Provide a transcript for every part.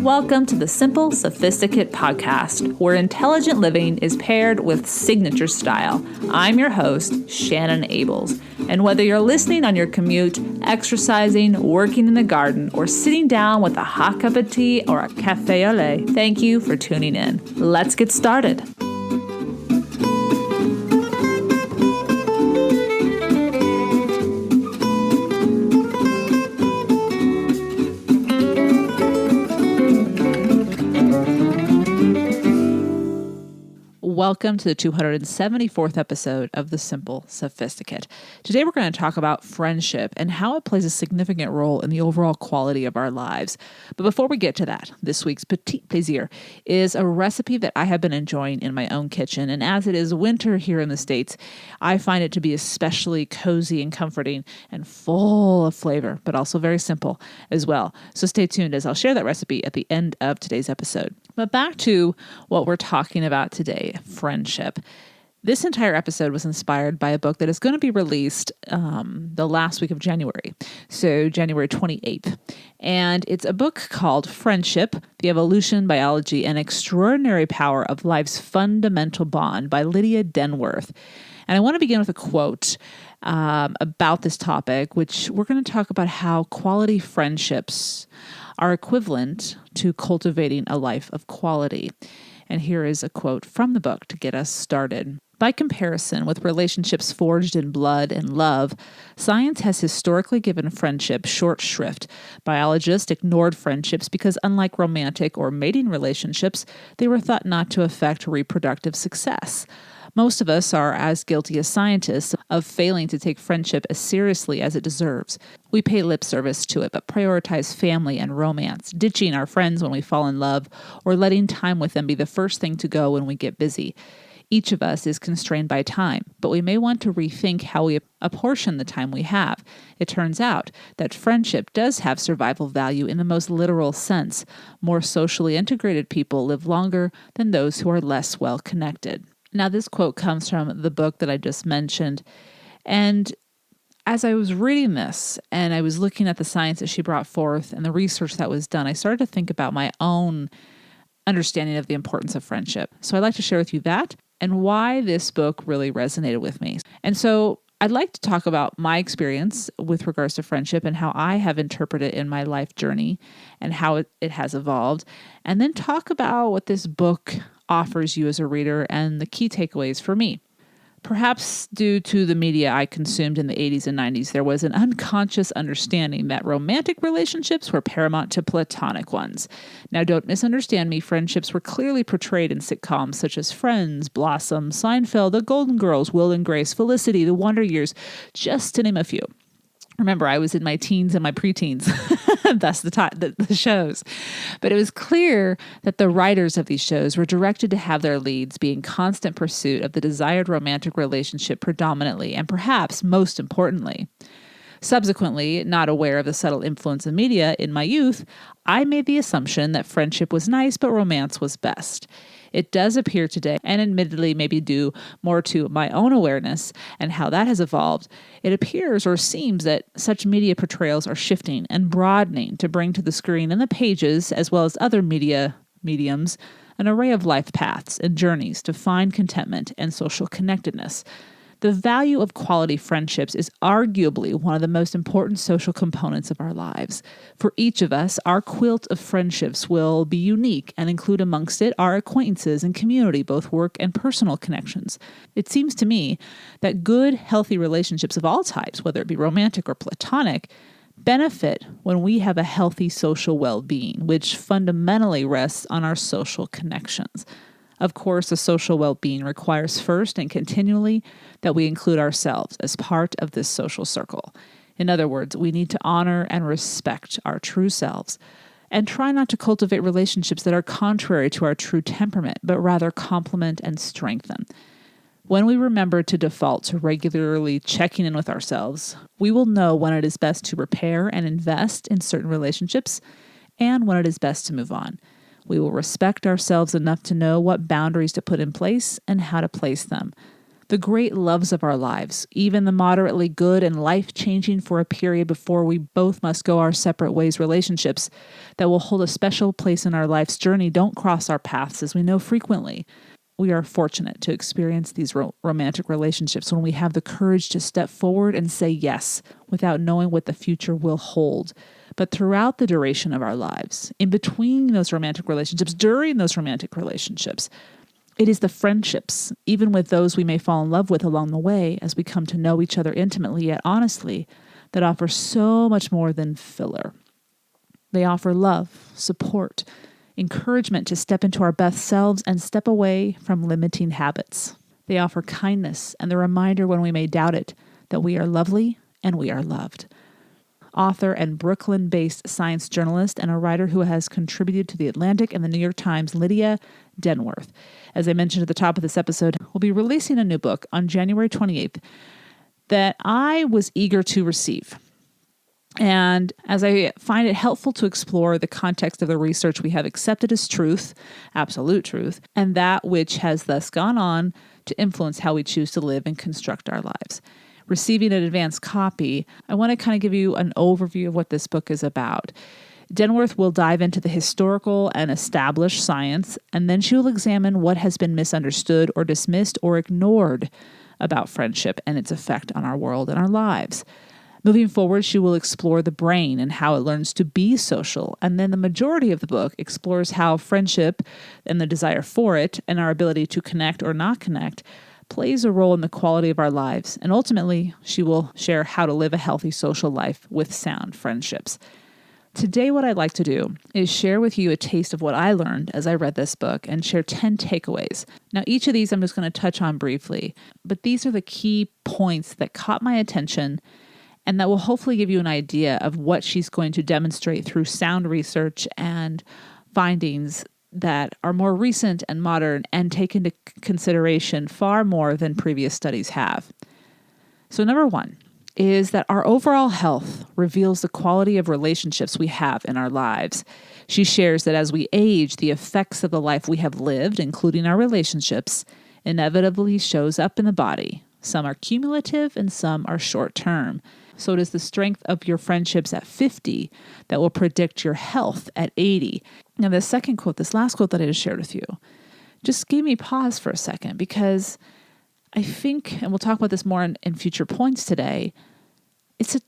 Welcome to the Simple Sophisticate podcast, where intelligent living is paired with signature style. I'm your host, Shannon Ables. And whether you're listening on your commute, exercising, working in the garden, or sitting down with a hot cup of tea or a café au lait, thank you for tuning in. Let's get started. Welcome to the 274th episode of The Simple Sophisticate. Today we're going to talk about friendship and how it plays a significant role in the overall quality of our lives. But before we get to that, this week's petit plaisir is a recipe that I have been enjoying in my own kitchen. And as it is winter here in the States, I find it to be especially cozy and comforting and full of flavor, but also very simple as well. So stay tuned as I'll share that recipe at the end of today's episode. But back to what we're talking about today, friendship. This entire episode was inspired by a book that is going to be released the last week of January, so January 28th. And it's a book called Friendship, The Evolution, Biology, and Extraordinary Power of Life's Fundamental Bond by Lydia Denworth. And I want to begin with a quote about this topic, which we're going to talk about how quality friendships are equivalent to cultivating a life of quality. And here is a quote from the book to get us started. By comparison with relationships forged in blood and love, science has historically given friendship short shrift. Biologists ignored friendships because, unlike romantic or mating relationships, they were thought not to affect reproductive success. Most of us are as guilty as scientists of failing to take friendship as seriously as it deserves. We pay lip service to it, but prioritize family and romance, ditching our friends when we fall in love, or letting time with them be the first thing to go when we get busy. Each of us is constrained by time, but we may want to rethink how we apportion the time we have. It turns out that friendship does have survival value in the most literal sense. More socially integrated people live longer than those who are less well connected. Now, this quote comes from the book that I just mentioned, and as I was reading this and I was looking at the science that she brought forth and the research that was done, I started to think about my own understanding of the importance of friendship. So I'd like to share with you that and why this book really resonated with me. And so I'd like to talk about my experience with regards to friendship and how I have interpreted it in my life journey and how it has evolved, and then talk about what this book offers you as a reader and the key takeaways for me. Perhaps due to the media I consumed in the 80s and 90s, there was an unconscious understanding that romantic relationships were paramount to platonic ones. Now, don't misunderstand me. Friendships were clearly portrayed in sitcoms such as Friends, Blossom, Seinfeld, The Golden Girls, Will and Grace, Felicity, The Wonder Years, just to name a few. Remember, I was in my teens and my preteens. That's the shows. But it was clear that the writers of these shows were directed to have their leads be in constant pursuit of the desired romantic relationship predominantly, and perhaps most importantly. Subsequently, not aware of the subtle influence of media in my youth, I made the assumption that friendship was nice, but romance was best. It does appear today, and admittedly maybe due more to my own awareness and how that has evolved, it appears or seems that such media portrayals are shifting and broadening to bring to the screen and the pages, as well as other media mediums, an array of life paths and journeys to find contentment and social connectedness. The value of quality friendships is arguably one of the most important social components of our lives. For each of us, our quilt of friendships will be unique and include amongst it our acquaintances and community, both work and personal connections. It seems to me that good, healthy relationships of all types, whether it be romantic or platonic, benefit when we have a healthy social well-being, which fundamentally rests on our social connections. Of course, a social well-being requires first and continually that we include ourselves as part of this social circle. In other words, we need to honor and respect our true selves and try not to cultivate relationships that are contrary to our true temperament, but rather complement and strengthen. When we remember to default to regularly checking in with ourselves, we will know when it is best to repair and invest in certain relationships and when it is best to move on. We will respect ourselves enough to know what boundaries to put in place and how to place them. the great loves of our lives, even the moderately good and life-changing for a period before we both must go our separate ways relationships that will hold a special place in our life's journey don't cross our paths, as we know frequently. We are fortunate to experience these romantic relationships when we have the courage to step forward and say yes without knowing what the future will hold. But throughout the duration of our lives, in between those romantic relationships, during those romantic relationships, it is the friendships, even with those we may fall in love with along the way as we come to know each other intimately yet honestly, that offer so much more than filler. They offer love, support, encouragement to step into our best selves and step away from limiting habits. They offer kindness and the reminder when we may doubt it that we are lovely and we are loved. Author and Brooklyn-based science journalist and a writer who has contributed to The Atlantic and the New York Times, Lydia Denworth, as I mentioned at the top of this episode, will be releasing a new book on January 28th that I was eager to receive. And as I find it helpful to explore the context of the research we have accepted as truth, absolute truth, and that which has thus gone on to influence how we choose to live and construct our lives. Receiving an advanced copy, I want to kind of give you an overview of what this book is about. Denworth will dive into the historical and established science, and then she will examine what has been misunderstood or dismissed or ignored about friendship and its effect on our world and our lives. Moving forward, she will explore the brain and how it learns to be social, and then the majority of the book explores how friendship and the desire for it and our ability to connect or not connect plays a role in the quality of our lives, and ultimately, she will share how to live a healthy social life with sound friendships. Today, what I'd like to do is share with you a taste of what I learned as I read this book and share 10 takeaways. Now, each of these I'm just going to touch on briefly, but these are the key points that caught my attention and that will hopefully give you an idea of what she's going to demonstrate through sound research and findings that are more recent and modern and take into consideration far more than previous studies have. So number one is that our overall health reveals the quality of relationships we have in our lives. She shares that as we age, the effects of the life we have lived, including our relationships, inevitably shows up in the body. Some are cumulative and some are short-term. So it is the strength of your friendships at 50 that will predict your health at 80. Now, the second quote, this last quote that I just shared with you, just gave me pause for a second because I think, and we'll talk about this more in future points today, it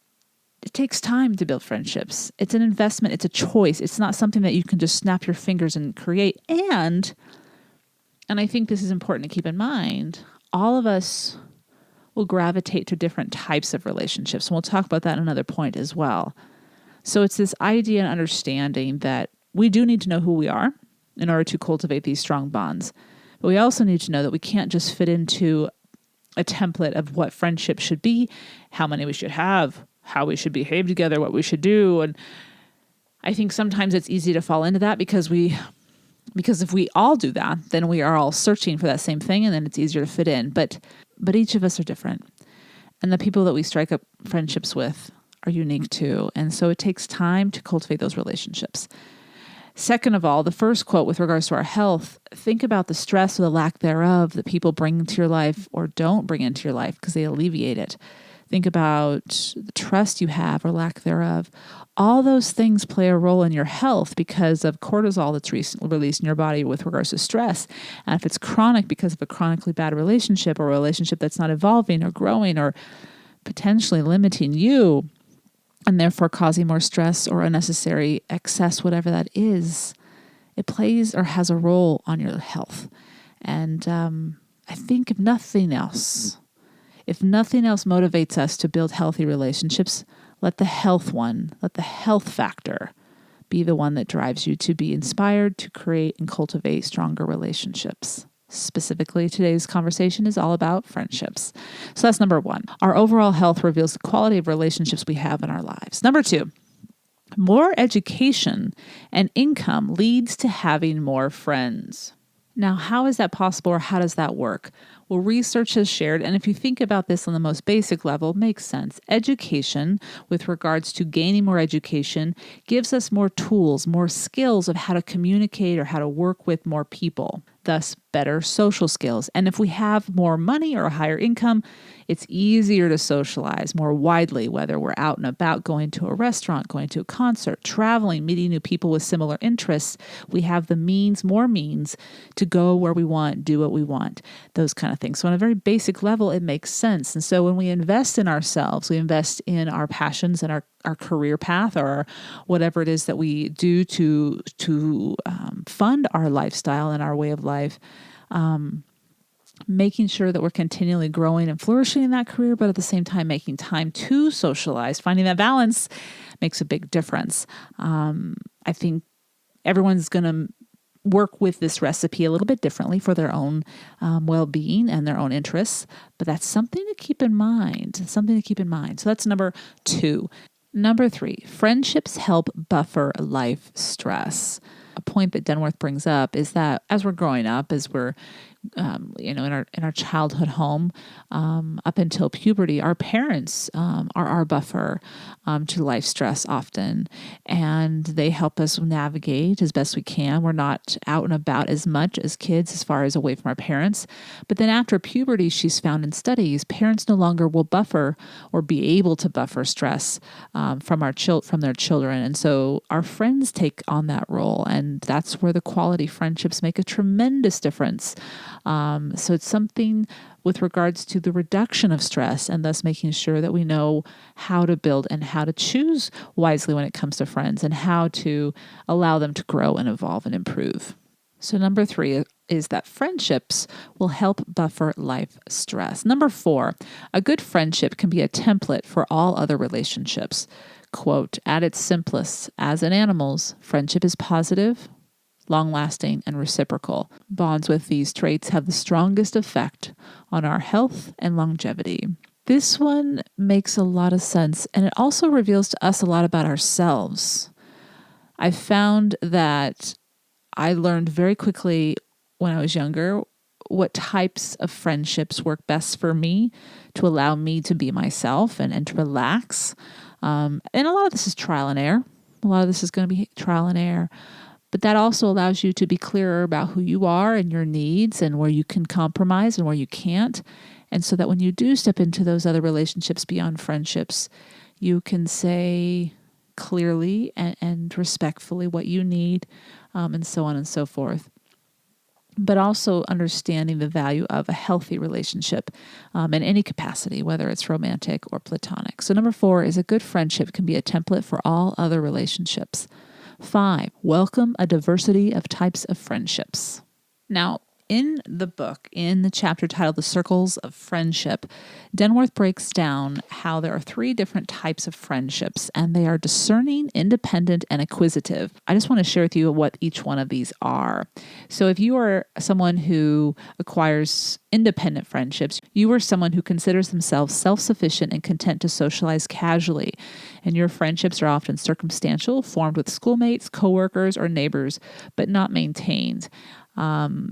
takes time to build friendships. It's an investment. It's a choice. It's not something that you can just snap your fingers and create. And I think this is important to keep in mind, all of us will gravitate to different types of relationships. And we'll talk about that in another point as well. So it's this idea and understanding that we do need to know who we are in order to cultivate these strong bonds. But we also need to know that we can't just fit into a template of what friendship should be, how many we should have, how we should behave together, what we should do. And I think sometimes it's easy to fall into that because if we all do that, then we are all searching for that same thing and then it's easier to fit in. But each of us are different. And the people that we strike up friendships with are unique too. And so it takes time to cultivate those relationships. Second of all, the first quote with regards to our health, think about the stress or the lack thereof that people bring into your life or don't bring into your life because they alleviate it. Think about the trust you have or lack thereof. All those things play a role in your health because of cortisol that's released in your body with regards to stress. And if it's chronic because of a chronically bad relationship or a relationship that's not evolving or growing or potentially limiting you and therefore causing more stress or unnecessary excess, whatever that is, it plays or has a role on your health. And I think if nothing else motivates us to build healthy relationships, let the health factor be the one that drives you to be inspired to create and cultivate stronger relationships. Specifically, today's conversation is all about friendships. So that's number one. Our overall health reveals the quality of relationships we have in our lives. Number two, more education and income leads to having more friends. Now, how is that possible or how does that work? Well, research has shared, and if you think about this on the most basic level, makes sense. Education, with regards to gaining more education, gives us more tools, more skills of how to communicate or how to work with more people. Thus, better social skills. And if we have more money or a higher income, it's easier to socialize more widely, whether we're out and about, going to a restaurant, going to a concert, traveling, meeting new people with similar interests. We have the means, more means, to go where we want, do what we want, those kind of things. So on a very basic level, it makes sense. And so when we invest in ourselves, we invest in our passions and our career path, or whatever it is that we do to fund our lifestyle and our way of life, making sure that we're continually growing and flourishing in that career, but at the same time making time to socialize, finding that balance makes a big difference. I think everyone's going to work with this recipe a little bit differently for their own well-being and their own interests, but that's something to keep in mind, So that's number 2. Number 3, friendships help buffer life stress. A point that Denworth brings up is that as we're growing up, as we're in our childhood home, up until puberty, our parents are our buffer to life stress often, and they help us navigate as best we can. We're not out and about as much as kids, as far as away from our parents. But then after puberty, she's found in studies, parents no longer will buffer or be able to buffer stress from their children, and so our friends take on that role, and that's where the quality friendships make a tremendous difference. So it's something with regards to the reduction of stress, and thus making sure that we know how to build and how to choose wisely when it comes to friends, and how to allow them to grow and evolve and improve. So number 3 is that friendships will help buffer life stress. Number 4, a good friendship can be a template for all other relationships. Quote, at its simplest, as in animals, friendship is positive, long-lasting, and reciprocal. Bonds with these traits have the strongest effect on our health and longevity. This one makes a lot of sense, and it also reveals to us a lot about ourselves. I found that I learned very quickly when I was younger what types of friendships work best for me to allow me to be myself and to relax. And a lot of this is trial and error. But that also allows you to be clearer about who you are and your needs, and where you can compromise and where you can't. And so that when you do step into those other relationships beyond friendships, you can say clearly and respectfully what you need, and so on and so forth. But also understanding the value of a healthy relationship in any capacity, whether it's romantic or platonic. So number 4 is a good friendship can be a template for all other relationships. 5, welcome a diversity of types of friendships. Now, in the book, in the chapter titled The Circles of Friendship, Denworth breaks down how there are 3 different types of friendships, and they are discerning, independent, and acquisitive. I just want to share with you what each one of these are. So if you are someone who acquires independent friendships, you are someone who considers themselves self-sufficient and content to socialize casually. And your friendships are often circumstantial, formed with schoolmates, coworkers, or neighbors, but not maintained.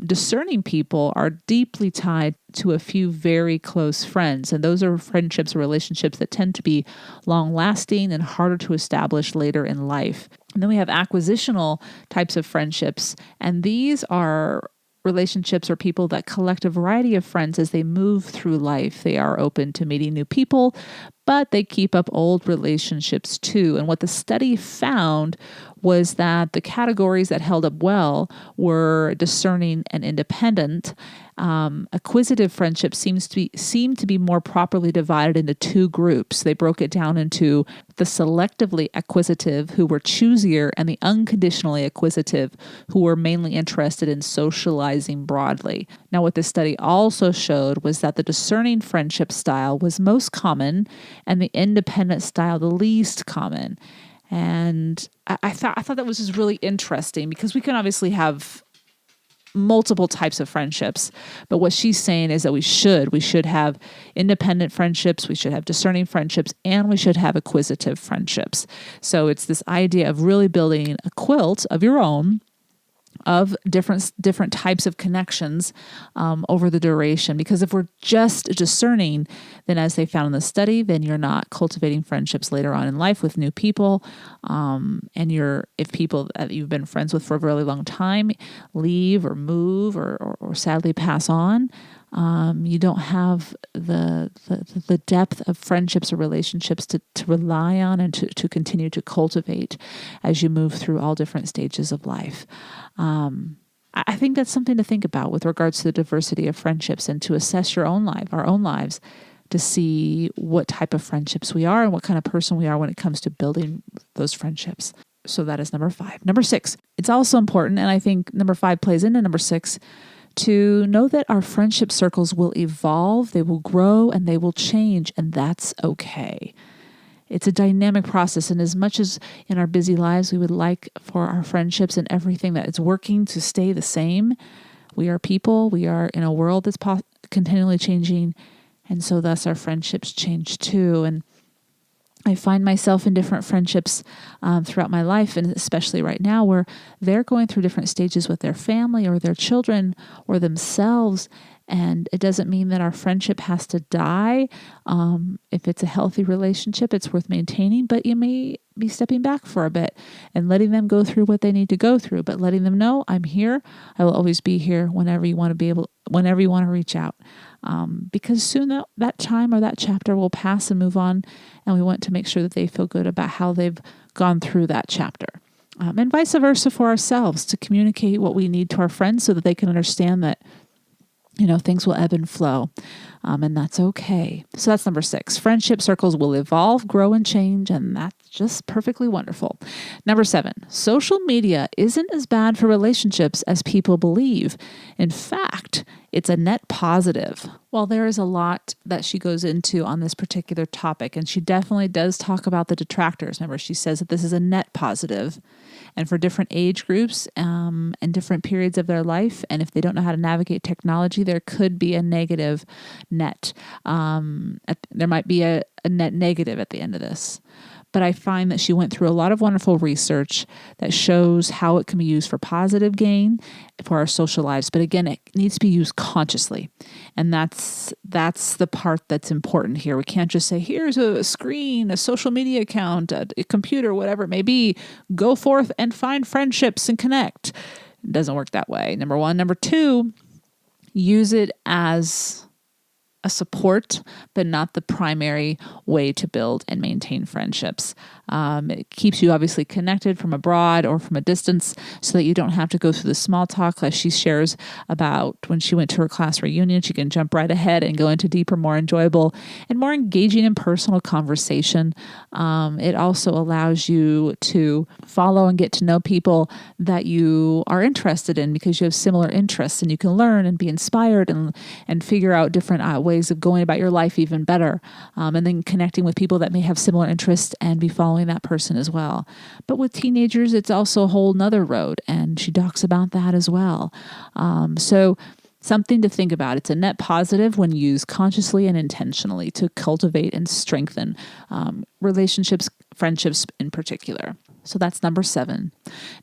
Discerning people are deeply tied to a few very close friends, and those are friendships or relationships that tend to be long-lasting and harder to establish later in life. And then we have acquisitional types of friendships, and these are relationships or people that collect a variety of friends as they move through life. They are open to meeting new people, but they keep up old relationships too. And what the study found was that the categories that held up well were discerning and independent. Acquisitive friendships seem to be more properly divided into 2 groups. They broke it down into the selectively acquisitive, who were choosier, and the unconditionally acquisitive, who were mainly interested in socializing broadly. Now, what this study also showed was that the discerning friendship style was most common, and the independent style the least common. And I thought that was just really interesting, because we can obviously have multiple types of friendships, but what she's saying is that we should have independent friendships, we should have discerning friendships, and we should have acquisitive friendships. So it's this idea of really building a quilt of your own of different types of connections over the duration. Because if we're just discerning, then as they found in the study, then you're not cultivating friendships later on in life with new people. And if people that you've been friends with for a really long time leave or move or sadly pass on, you don't have the depth of friendships or relationships to rely on and to continue to cultivate as you move through all different stages of life. I think that's something to think about with regards to the diversity of friendships and to assess our own lives, to see what type of friendships we are and what kind of person we are when it comes to building those friendships. So that is number 5. Number 6, it's also important, and I think number 5 plays into number 6, to know that our friendship circles will evolve, they will grow, and they will change, and that's okay. It's a dynamic process, and as much as in our busy lives we would like for our friendships and everything that is working to stay the same, we are people, we are in a world that's continually changing, and so thus our friendships change too. And I find myself in different friendships throughout my life, and especially right now, where they're going through different stages with their family or their children or themselves. And it doesn't mean that our friendship has to die. If it's a healthy relationship, it's worth maintaining, but you may be stepping back for a bit and letting them go through what they need to go through, but letting them know, I'm here. I will always be here whenever you want to whenever you want to reach out. Because soon that time or that chapter will pass and move on, and we want to make sure that they feel good about how they've gone through that chapter. And vice versa for ourselves, to communicate what we need to our friends so that they can understand that things will ebb and flow, and that's okay. So that's number 6. Friendship circles will evolve, grow, and change, and that's just perfectly wonderful. Number 7, social media isn't as bad for relationships as people believe. In fact, it's a net positive. Well, there is a lot that she goes into on this particular topic, and she definitely does talk about the detractors. Remember, she says that this is a net positive, and for different age groups and different periods of their life, and if they don't know how to navigate technology, there could be a negative net. There might be a net negative at the end of this. But I find that she went through a lot of wonderful research that shows how it can be used for positive gain for our social lives. But again, it needs to be used consciously. And that's the part that's important here. We can't just say, here's a screen, a social media account, a computer, whatever it may be. Go forth and find friendships and connect. It doesn't work that way. Number 1. Number 2, use it as a support, but not the primary way to build and maintain friendships. It keeps you obviously connected from abroad or from a distance so that you don't have to go through the small talk, as she shares about when she went to her class reunion. She can jump right ahead and go into deeper, more enjoyable, and more engaging and personal conversation. It also allows you to follow and get to know people that you are interested in because you have similar interests, and you can learn and be inspired and figure out different ways of going about your life even better, and then connecting with people that may have similar interests and be following that person as well. But with teenagers, it's also a whole nother road, and she talks about that as well. So something to think about. It's a net positive when used consciously and intentionally to cultivate and strengthen relationships, friendships in particular. So that's number 7.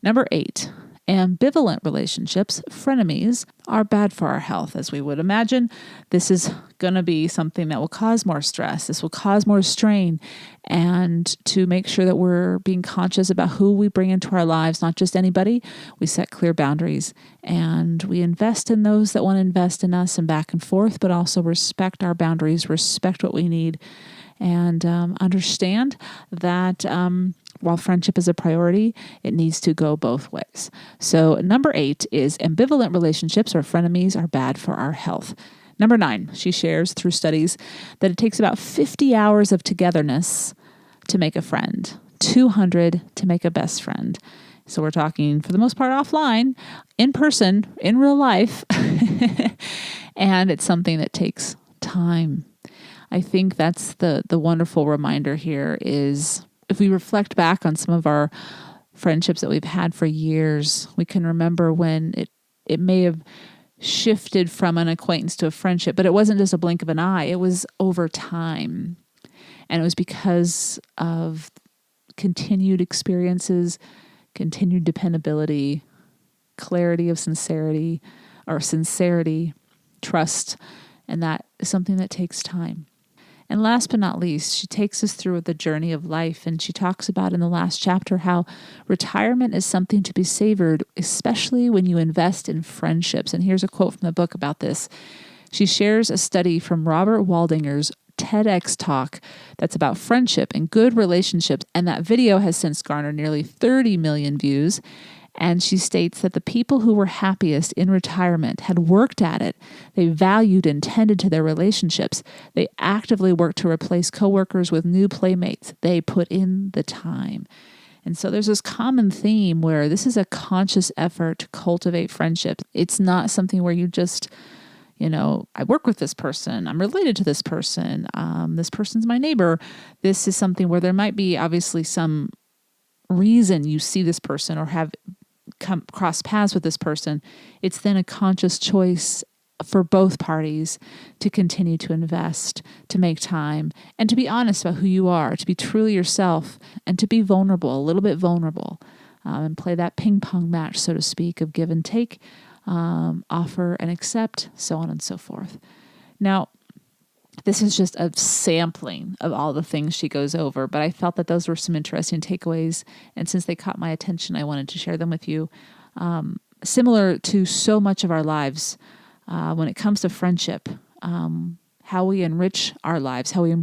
Number 8. Ambivalent relationships, frenemies, are bad for our health, as we would imagine. This is going to be something that will cause more stress. This will cause more strain. And to make sure that we're being conscious about who we bring into our lives, not just anybody, we set clear boundaries. And we invest in those that want to invest in us and back and forth, but also respect our boundaries, respect what we need, and understand that while friendship is a priority, it needs to go both ways. So number 8 is ambivalent relationships or frenemies are bad for our health. Number 9, she shares through studies that it takes about 50 hours of togetherness to make a friend, 200 to make a best friend. So we're talking, for the most part, offline, in person, in real life, and it's something that takes time. I think that's the wonderful reminder here is if we reflect back on some of our friendships that we've had for years, we can remember when it may have shifted from an acquaintance to a friendship, but it wasn't just a blink of an eye. It was over time. And it was because of continued experiences, continued dependability, clarity of sincerity, trust, and that is something that takes time. And last but not least, she takes us through the journey of life, and she talks about in the last chapter how retirement is something to be savored, especially when you invest in friendships. And here's a quote from the book about this. She shares a study from Robert Waldinger's TEDx talk that's about friendship and good relationships, and that video has since garnered nearly 30 million views. And she states that the people who were happiest in retirement had worked at it. They valued and tended to their relationships. They actively worked to replace coworkers with new playmates. They put in the time. And so there's this common theme where this is a conscious effort to cultivate friendships. It's not something where you just, I work with this person, I'm related to this person, this person's my neighbor. This is something where there might be obviously some reason you see this person or have cross paths with this person. It's then a conscious choice for both parties to continue to invest, to make time, and to be honest about who you are, to be truly yourself, and to be vulnerable, a little bit vulnerable, and play that ping pong match, so to speak, of give and take, offer and accept, so on and so forth. Now, this is just a sampling of all the things she goes over, but I felt that those were some interesting takeaways. And since they caught my attention, I wanted to share them with you. Similar to so much of our lives, when it comes to friendship, how we enrich our lives, how we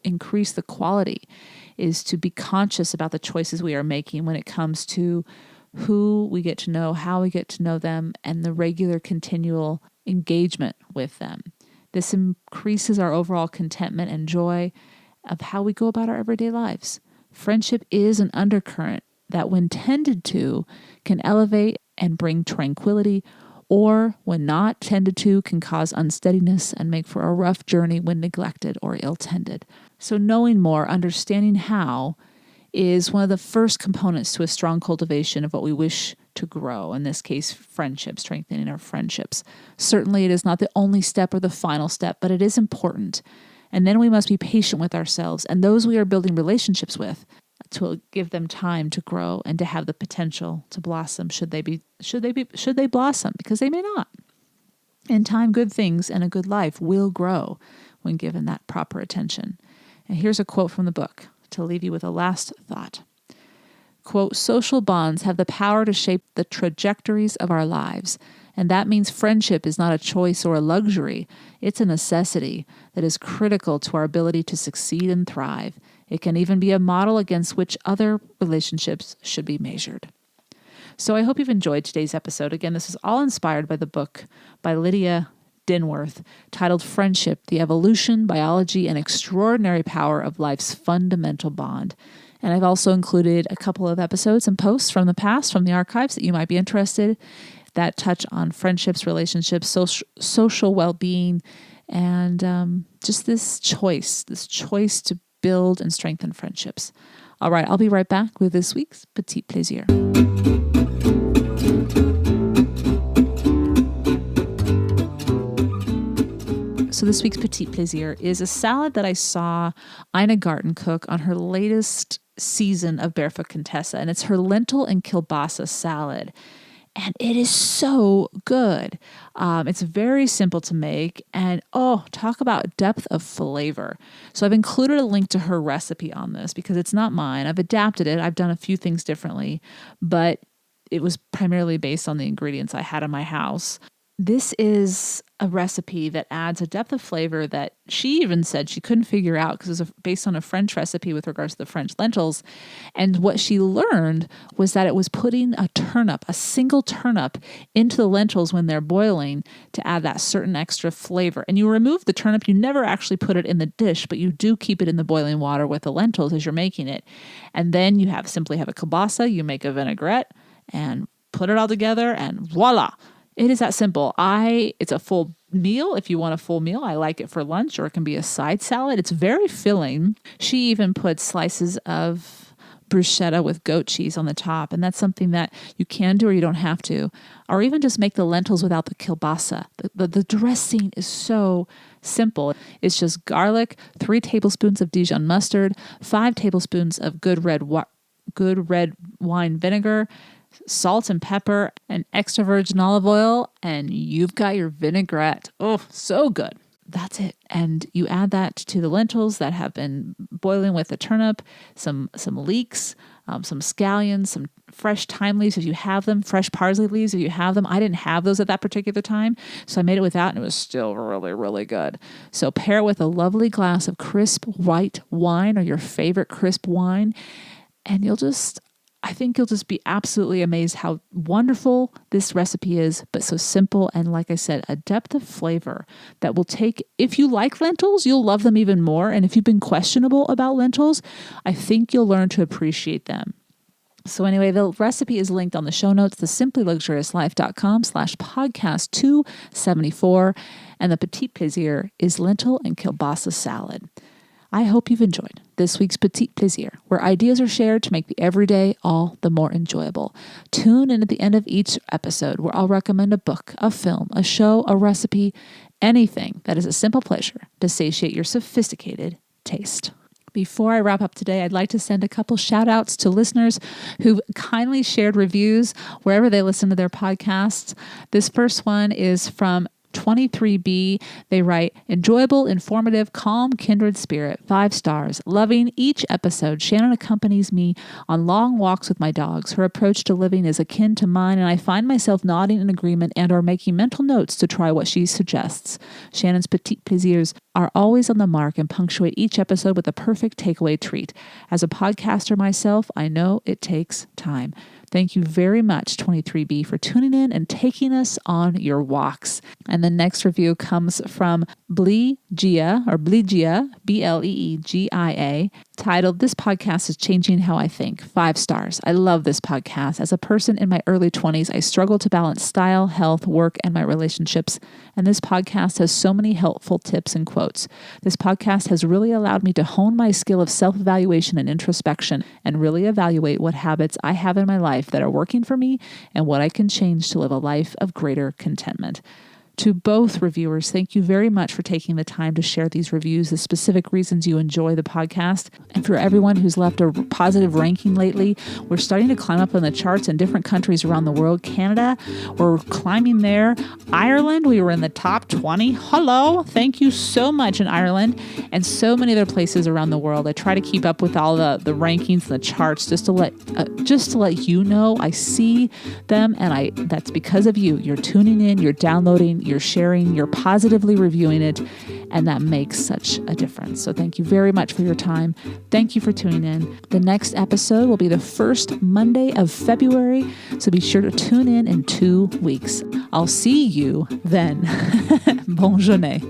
increase the quality is to be conscious about the choices we are making when it comes to who we get to know, how we get to know them, and the regular continual engagement with them. This increases our overall contentment and joy of how we go about our everyday lives. Friendship is an undercurrent that, when tended to, can elevate and bring tranquility, or when not tended to, can cause unsteadiness and make for a rough journey when neglected or ill-tended. So knowing more, understanding how, is one of the first components to a strong cultivation of what we wish to grow, in this case, friendship, strengthening our friendships. Certainly it is not the only step or the final step, but it is important. And then we must be patient with ourselves and those we are building relationships with to give them time to grow and to have the potential to blossom should they blossom, because they may not. In time, good things and a good life will grow when given that proper attention. And here's a quote from the book to leave you with a last thought. Quote, social bonds have the power to shape the trajectories of our lives, and that means friendship is not a choice or a luxury. It's a necessity that is critical to our ability to succeed and thrive. It can even be a model against which other relationships should be measured. So I hope you've enjoyed today's episode. Again, this is all inspired by the book by Lydia Denworth titled Friendship, the Evolution, Biology, and Extraordinary Power of Life's Fundamental Bond. And I've also included a couple of episodes and posts from the past, from the archives, that you might be interested, that touch on friendships, relationships, social well-being, and just this choice to build and strengthen friendships. All right, I'll be right back with this week's Petit Plaisir. So this week's Petit Plaisir is a salad that I saw Ina Garten cook on her latest season of Barefoot Contessa, and it's her lentil and kielbasa salad. And it is so good. It's very simple to make, and talk about depth of flavor. So I've included a link to her recipe on this because it's not mine. I've adapted it. I've done a few things differently, but it was primarily based on the ingredients I had in my house. This is a recipe that adds a depth of flavor that she even said she couldn't figure out because it was based on a French recipe with regards to the French lentils. And what she learned was that it was putting a single turnip into the lentils when they're boiling to add that certain extra flavor. And you remove the turnip, you never actually put it in the dish, but you do keep it in the boiling water with the lentils as you're making it. And then you simply have a kielbasa, you make a vinaigrette and put it all together and voila. It is that simple. It's a full meal. If you want a full meal, I like it for lunch, or it can be a side salad. It's very filling. She even puts slices of bruschetta with goat cheese on the top. And that's something that you can do or you don't have to. Or even just make the lentils without the kielbasa. The dressing is so simple. It's just garlic, 3 tablespoons of Dijon mustard, 5 tablespoons of good red wine vinegar, salt and pepper, and extra virgin olive oil, and you've got your vinaigrette. Oh, so good. That's it. And you add that to the lentils that have been boiling with the turnip, some leeks, some scallions, some fresh thyme leaves if you have them, fresh parsley leaves if you have them. I didn't have those at that particular time, so I made it without, and it was still really, really good. So pair it with a lovely glass of crisp white wine or your favorite crisp wine, and I think you'll just be absolutely amazed how wonderful this recipe is, but so simple. And like I said, a depth of flavor that will take, if you like lentils, you'll love them even more. And if you've been questionable about lentils, I think you'll learn to appreciate them. So anyway, the recipe is linked on the show notes, thesimplyluxuriouslife.com/podcast 274. And the petit plaisir is lentil and kielbasa salad. I hope you've enjoyed this week's Petit Plaisir, where ideas are shared to make the everyday all the more enjoyable. Tune in at the end of each episode where I'll recommend a book, a film, a show, a recipe, anything that is a simple pleasure to satiate your sophisticated taste. Before I wrap up today, I'd like to send a couple shout outs to listeners who've kindly shared reviews wherever they listen to their podcasts. This first one is from 23B. They write, enjoyable, informative, calm, kindred spirit, 5 stars. Loving each episode. Shannon accompanies me on long walks with my dogs. Her approach to living is akin to mine, and I find myself nodding in agreement and or making mental notes to try what she suggests. Shannon's petit plaisirs are always on the mark and punctuate each episode with a perfect takeaway treat. As a podcaster myself, I know it takes time. Thank you very much, 23B, for tuning in and taking us on your walks. And the next review comes from Bleegia, Bleegia, titled, This Podcast is Changing How I Think. 5 stars. I love this podcast. As a person in my early 20s, I struggle to balance style, health, work, and my relationships. And this podcast has so many helpful tips and quotes. This podcast has really allowed me to hone my skill of self-evaluation and introspection and really evaluate what habits I have in my life that are working for me and what I can change to live a life of greater contentment. To both reviewers, thank you very much for taking the time to share these reviews, the specific reasons you enjoy the podcast. And for everyone who's left a positive ranking lately, we're starting to climb up in the charts in different countries around the world. Canada, we're climbing there. Ireland, we were in the top 20. Hello, thank you so much in Ireland, and so many other places around the world. I try to keep up with all the rankings and the charts just to let you know I see them, and that's because of you. You're tuning in, you're downloading, you're sharing, you're positively reviewing it, and that makes such a difference. So thank you very much for your time. Thank you for tuning in. The next episode will be the first Monday of February, so be sure to tune in 2 weeks. I'll see you then. Bonne journée.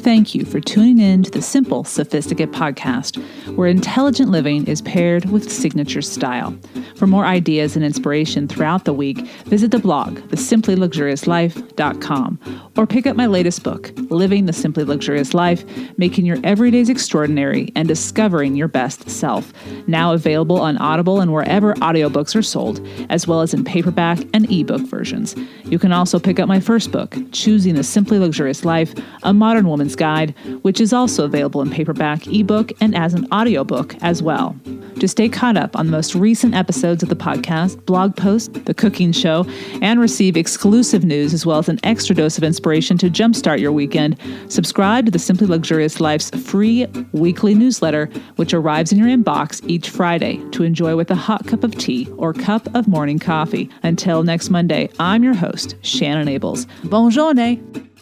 Thank you for tuning in to the Simple Sophisticate podcast, where intelligent living is paired with signature style. For more ideas and inspiration throughout the week, visit the blog, thesimplyluxuriouslife.com, or pick up my latest book, Living the Simply Luxurious Life, Making Your Everydays Extraordinary and Discovering Your Best Self, now available on Audible and wherever audiobooks are sold, as well as in paperback and ebook versions. You can also pick up my first book, Choosing the Simply Luxurious Life, A Modern Woman's Guide, which is also available in paperback, ebook, and as an audiobook as well. To stay caught up on the most recent episodes of the podcast, blog posts, the cooking show, and receive exclusive news as well as an extra dose of inspiration to jumpstart your weekend, subscribe to the Simply Luxurious Life's free weekly newsletter, which arrives in your inbox each Friday to enjoy with a hot cup of tea or cup of morning coffee. Until next Monday, I'm your host, Shannon Ables. Bonne journée!